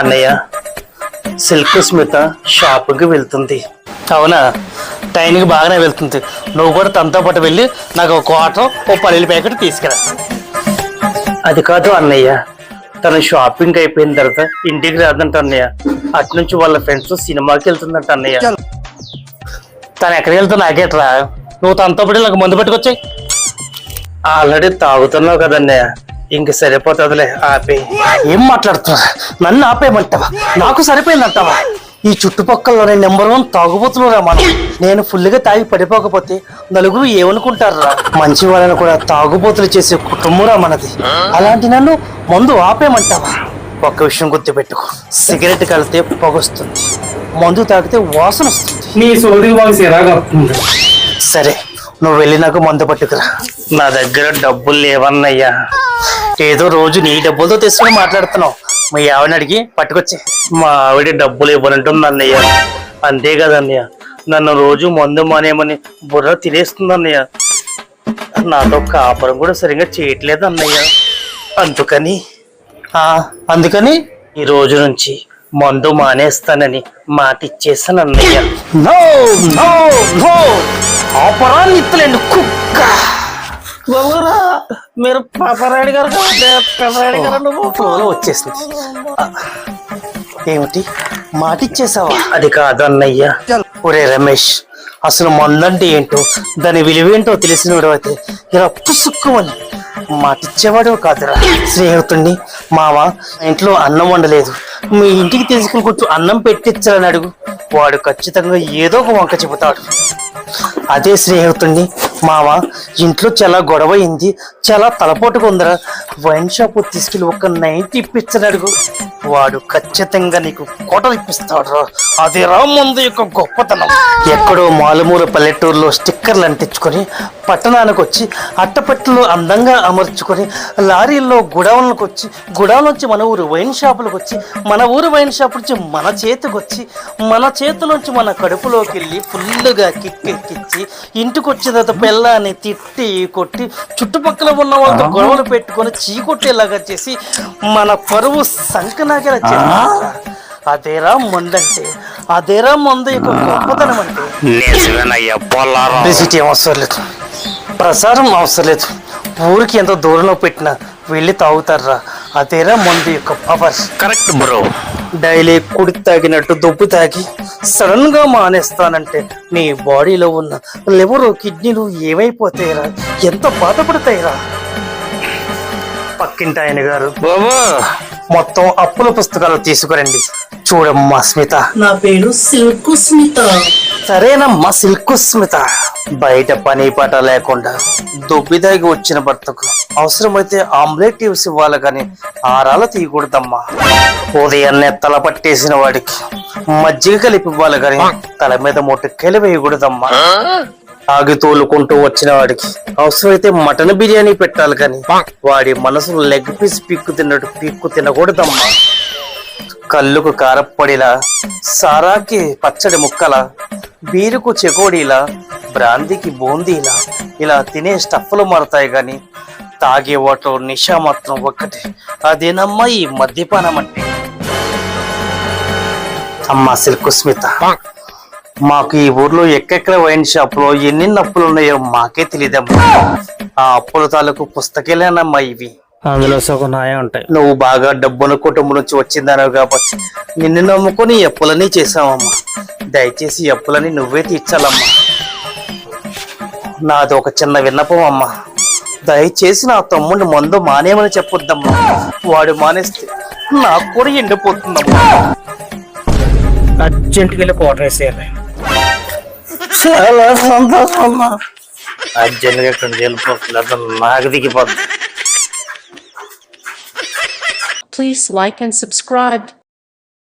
అన్నయ్య, సిల్క్ స్మిత షాపుకి వెళ్తుంది. అవునా? టైంకి బాగానే వెళ్తుంది. నువ్వు కూడా తనతో పాటు వెళ్ళి నాకు ఒక క్వార్టర్ ఓ పల్లీల ప్యాకెట్ తీసుకురా. అది కాదు అన్నయ్య, తను షాపింగ్ అయిపోయిన తర్వాత ఇంటికి రాదంట అన్నయ్య. అటు నుంచి వాళ్ళ ఫ్రెండ్స్ సినిమాకి వెళ్తుందంట అన్నయ్య. తను ఎక్కడికి వెళ్తా నాకేట్రా, నువ్వు తనతో పాటు నాకు మందు పట్టుకొచ్చాయి. ఆల్రెడీ తాగుతున్నావు కదన్నయ్య, ఇంక సరిపోతుందిలే, ఆపే. ఏం మాట్లాడుతున్నా? నన్ను ఆపేయమంటావా? నాకు సరిపోయిందంటావా? ఈ చుట్టుపక్కలలోనే నెంబర్ 1 తాగుబోతులురా మనం. నేను ఫుల్గా తాగి పడిపోకపోతే నలుగురు ఏమనుకుంటారా? మంచి వాళ్ళని కూడా తాగుబోతులు చేసే కుటుంబరా మనది. అలాంటి నన్ను మందు ఆపేయమంటావా? ఒక్క విషయం గుర్తుపెట్టుకో, సిగరెట్ కలితే పొగొస్తుంది, మందు తాగితే వాసన వస్తుంది. నీ సోది బాక్స్ ఎలాగా వస్తుంది? సరే, నువ్వు వెళ్ళి నాకు మందు పట్టుకురా. నా దగ్గర డబ్బులు లేవన్నయ్యా. ఏదో రోజు నీ డబ్బులతో తీసుకుని మాట్లాడుతున్నావు. మీ ఆవిడని అడిగి పట్టుకొచ్చి. మా ఆవిడ డబ్బులు ఇవ్వనంటుంది అన్నయ్య. అంతే కదన్నయ్య, నన్ను రోజు మందు మానేమని బుర్ర తినేస్తుంది అన్నయ్య. నాతో కాపురం కూడా సరిగ్గా చేయట్లేదు అన్నయ్య. అందుకని ఈ రోజు నుంచి మందు మానేస్తానని మాట ఇచ్చేసాను అన్నయ్య. నో నో నో, ఆపరాన్ని ఇత్తలేండి కుక్క. మీరు పాపరాయుడు గారు వచ్చేసింది. ఏమిటి మాటిచ్చేసావా? అది కాదన్నయ్యా. ఒరే రమేష్, అసలు మందంటే ఏంటో దాని విలువేంటో తెలిసినవాడు అయితే ఇలా పుసుక్కుమని మాటిచ్చేవాడు కాదురా. స్నేహితుడిని, మామ ఇంట్లో అన్నం వండలేదు, మీ ఇంటికి తీసుకుని కూర్చో అన్నం పెట్టించాలని అడుగు, వాడు ఖచ్చితంగా ఏదో ఒక వంక చెబుతాడు. అదే స్నేహితుడిని, మామ ఇంట్లో చాలా గొడవ అయింది, చాలా తలపోటుగా ఉందిరా, వైన్ షాప్ తీసుకెళ్ళి ఒక నైట్ ఇప్పించని అడుగు, వాడు ఖచ్చితంగా నీకు కోటలు ఇప్పిస్తాడు రా. అదే రా మందు యొక్క గొప్పతనం. ఎక్కడో మాలుమూల పల్లెటూరులో స్టిక్కర్లు అంటించుకొని పట్టణానికి వచ్చి అట్టపెట్టెలు అందంగా అమర్చుకొని లారీల్లో గుడావులకు వచ్చి, గుడావుల నుంచి మన ఊరు వైన్ షాపులకు వచ్చి, మన ఊరు వైన్ షాప్ నుంచి మన చేతికి వచ్చి, మన చేతి నుంచి మన కడుపులోకి వెళ్ళి ఫుల్లుగా కిక్కెక్కిచ్చి ఇంటికి వచ్చిన తర్వాత పిల్లాన్ని తిట్టి కొట్టి చుట్టుపక్కల ఉన్న వాళ్ళతో గొడవలు పెట్టుకొని చీకొట్టేలాగా చేసి మన పరువు సంకనాగేలా చేస్తారు. అదేరా మందంటే, అదేరా మందు యొక్క గొప్పతనం అంటే. విజిట్ ఏం అవసరం లేదు, ప్రసారం అవసరం లేదు, ఊరికి ఎంతో దూరంలో పెట్టినా వెళ్ళి తాగుతారా. అదేరా మందు యొక్క పవర్. Correct bro. డైలీ కుడి తాగినట్టు దుబ్బు తాగి సడన్ గా మానేస్తానంటే నీ బాడీలో ఉన్న లివరు కిడ్నీలు ఏమైపోతాయిరా, ఎంత బాధపడతాయిరా. పక్కింటి ఆయన గారు, బాబా మొత్తం అప్పుల పుస్తకాలు తీసుకురండి. చూడమ్మా స్మిత, నా పేరు సిల్క్ స్మిత. సరేనమ్మా సిల్క్ స్మిత. బయట పని పాట లేకుండా దుబ్బిదాగి వచ్చిన భర్తకు అవసరమైతే ఆమ్లెట్ ఇవ్వసి ఇవ్వాలి కానీ ఆరాలు తీయకూడదమ్మా. ఉదయాన్నే తల పట్టేసిన వాడికి మజ్జిగ కలిపి ఇవ్వాలి కానీ తల మీద మొట్టకెళ్ళి వేయకూడదమ్మా. ఆగి తోలుకుంటూ వచ్చిన వాడికి అవసరమైతే మటన్ బిర్యానీ పెట్టాలి కానీ వాడి మనసు లెగ్ పీస్ పీక్కు తిన్నట్టు పీక్కు తినకూడదమ్మా. కళ్ళుకు కారప్పొడిలా, సారాకి పచ్చడి ముక్కల, బీరుకు చెకోడీలా, బ్రాందీకి బూందీలా ఇలా తినే స్టఫ్లు మారుతాయి గాని తాగే వాటిలో నిషా మాత్రం ఒక్కటే. అదేనమ్మా ఈ మద్యపానం అంటే. అమ్మా సిల్క్ స్మిత, మాకు ఈ ఊర్లో ఎక్కడెక్కడ వైన్ షాప్ లో ఎన్ని అప్పులు ఉన్నాయో మాకే తెలియదమ్మా. ఆ అప్పుల తాలూకు పుస్తకాలేనమ్మా ఇవి, అందులో సగం నాయే ఉంటాయి. నువ్వు బాగా డబ్బున కుటుంబం నుంచి వచ్చిందనవు కాబట్టి నిన్ను నమ్ముకొని అప్పులని చేసావమ్మా. దయచేసి అప్పులని నువ్వే తీర్చాలమ్మా. నాది ఒక చిన్న విన్నపం అమ్మా, దయచేసి నా తమ్ముడిని మందు మానేమని చెప్పొద్దమ్మా. వాడు మానేస్తే నాకు కూడా ఎండిపోతుందమ్మా. అర్జెంట్కి వెళ్ళి కోటర్ వేసేయాలి. చాలా సంతోషం అమ్మా. అర్జెంట్గా ఇక్కడ వెళ్ళిపోతుంది, నాకు దిగిపోతుంది. Please like and subscribe.